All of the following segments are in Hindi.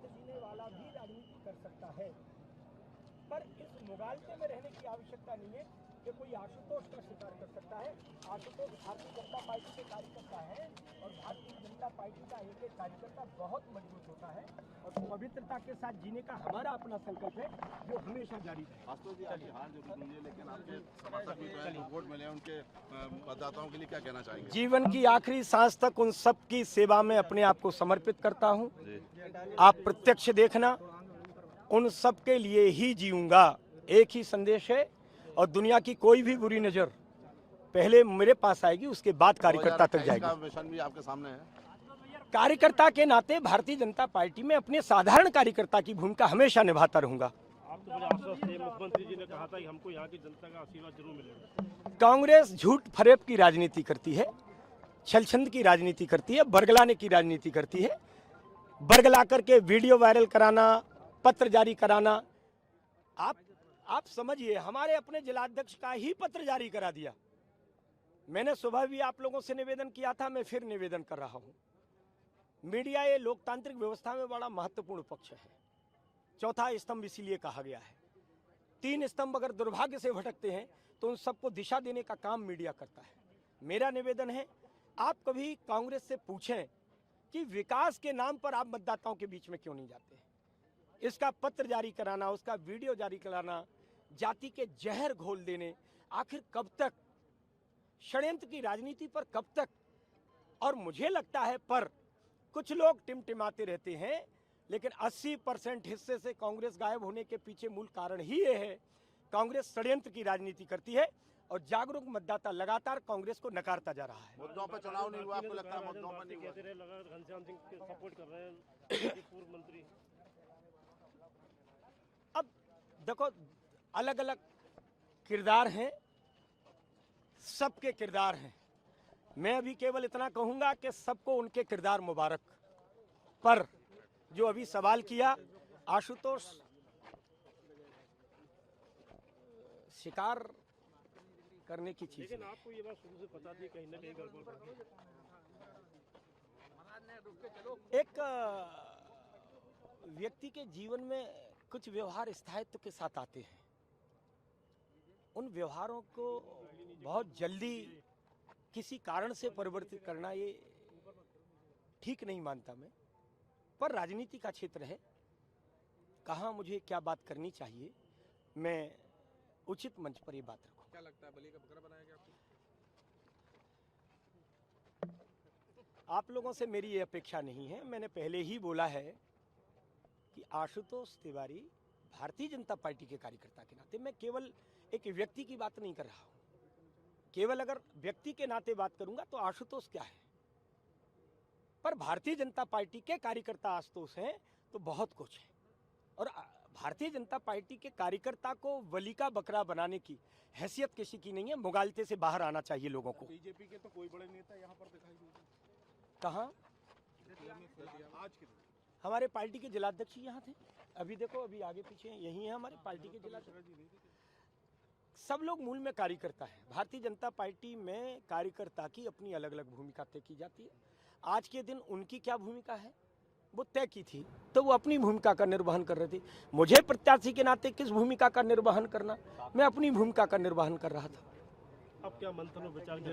जीने वाला भी राजनीति कर सकता है, पर इस मुगालते में रहने की आवश्यकता नहीं है कि कोई आशुतोष का शिकार कर सकता है। आशुतोष भारतीय जनता पार्टी के कार्यकर्ता है और भारतीय जनता पार्टी का एक एक कार्यकर्ता बहुत मजबूत होता है और पवित्रता के साथ जीने का हमारा अपना संकल्प है जो हमेशा जारी है। हार जरूर हुई है, लेकिन आपके समर्थक भी जो है वोट मिले उनके मतदाताओं के लिए क्या कहना चाहेंगे? जीवन की आखिरी सांस तक उन सब की सेवा में अपने आप को समर्पित करता हूँ। आप प्रत्यक्ष देखना, उन सब के लिए ही जीऊंगा। एक ही संदेश है और दुनिया की कोई भी बुरी नजर पहले मेरे पास आएगी, उसके बाद कार्यकर्ता तक जाएगी। मिशन भी आपके सामने है। कार्यकर्ता के नाते भारतीय जनता पार्टी में अपने साधारण कार्यकर्ता की भूमिका हमेशा निभाता रहूंगा। आप तो मुझे आश्वस्त थे, मुख्यमंत्री जी ने कहा था कि हमको यहाँ की जनता का आशीर्वाद जरूर मिलेगा। कांग्रेस झूठ फरेब की राजनीति करती है, छलछंद की राजनीति करती है, बरगलाने की राजनीति करती है। बरगला करके वीडियो वायरल कराना, पत्र जारी कराना, आप समझिए, हमारे अपने जिलाध्यक्ष का ही पत्र जारी करा दिया। मैंने सुबह भी आप लोगों से निवेदन किया था, मैं फिर निवेदन कर रहा हूं। मीडिया ये लोकतांत्रिक व्यवस्था में बड़ा महत्वपूर्ण पक्ष है। चौथा स्तंभ इसीलिए कहा गया है। 3 स्तंभ अगर दुर्भाग्य से भटकते हैं तो उन सबको दिशा देने का काम मीडिया करता है। मेरा निवेदन है, आप कभी कांग्रेस से पूछें कि विकास के नाम पर आप मतदाताओं के बीच में क्यों नहीं जाते। इसका पत्र जारी कराना, उसका वीडियो जारी कराना, जाति के जहर घोल देने, आखिर कब तक षड्यंत्र की राजनीति पर, कब तक। और मुझे लगता है पर कुछ लोग टिमटिमाते रहते हैं, लेकिन 80% हिस्से से कांग्रेस गायब होने के पीछे मूल कारण ही ये है, कांग्रेस षड्यंत्र की राजनीति करती है और जागरूक मतदाता लगातार कांग्रेस को नकारता जा रहा है। मुद्दों पर चुनाव नहीं हुआ, आपको लगता है मुद्दों पर नहीं हुआ? घनश्याम सिंह के सपोर्ट कर रहे हैं पूर्व मंत्री। अब देखो, अलग अलग किरदार हैं, सबके किरदार हैं। मैं अभी केवल इतना कहूंगा कि सबको उनके किरदार मुबारक। पर जो अभी सवाल किया, आशुतोष शिकार करने की चीज, लेकिन आपको ये बात शुरू से पता थी कहीं ना कहीं गड़बड़ है। एक व्यक्ति के जीवन में कुछ व्यवहार स्थायित्व के साथ आते हैं। उन व्यवहारों को बहुत जल्दी किसी कारण से परिवर्तित करना ये ठीक नहीं मानता मैं। पर राजनीति का क्षेत्र है, कहाँ मुझे क्या बात करनी चाहिए, मैं उचित मंच पर ये बात रखूं। क्या लगता है, बलि का बकरा बनाया गया आपको? आप लोगों से मेरी ये अपेक्षा नहीं है। मैंने पहले ही बोला है कि आशुतोष तिवारी भारतीय जनता पार्टी के कार्यकर्ता के नाते, मैं केवल एक व्यक्ति की बात नहीं कर रहा हूं। केवल अगर व्यक्ति के नाते बात करूंगा तो आशुतोष क्या है, पर भारतीय जनता पार्टी के कार्यकर्ता आशुतोष हैं तो बहुत कुछ है। और भारतीय जनता पार्टी के कार्यकर्ता को बलि का बकरा बनाने की हैसियत किसी की नहीं है। मुगालते से बाहर आना चाहिए लोगों को। बीजेपी के तो कोई बड़े नेता यहाँ पर दिखाई नहीं देते। कहाँ? आज के हमारे पार्टी के जिलाध्यक्ष यहाँ थे। अभी देखो, अभी आगे पीछे यही है हमारे पार्टी के जिलाध्यक्ष। सब लोग मूल में कार्यकर्ता है। भारतीय जनता पार्टी में कार्यकर्ता की अपनी अलग अलग भूमिका तय की जाती है। आज के दिन उनकी क्या भूमिका है वो तय की थी, तो वो अपनी भूमिका का निर्वहन कर रहे थे। मुझे प्रत्याशी के नाते किस भूमिका का निर्वहन करना, मैं अपनी भूमिका का निर्वहन कर रहा था। अब क्या मंथन और विचार को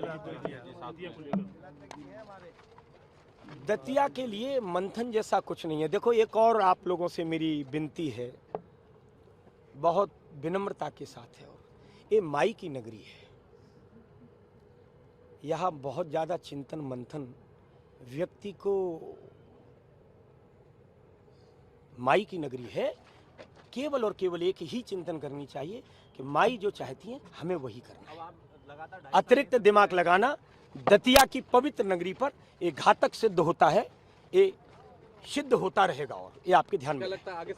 लेकर? दतिया के लिए मंथन जैसा कुछ नहीं है। देखो, एक और आप लोगों से मेरी विनती है, बहुत विनम्रता के साथ है। और ये माई की नगरी है, यहाँ बहुत ज्यादा चिंतन मंथन, व्यक्ति को, माई की नगरी है, केवल और केवल एक ही चिंतन करनी चाहिए कि माई जो चाहती है हमें वही करना है। अतिरिक्त दिमाग लगाना दतिया की पवित्र नगरी पर एक घातक सिद्ध होता है, ये सिद्ध होता रहेगा और ये आपके ध्यान में। लगता है आगे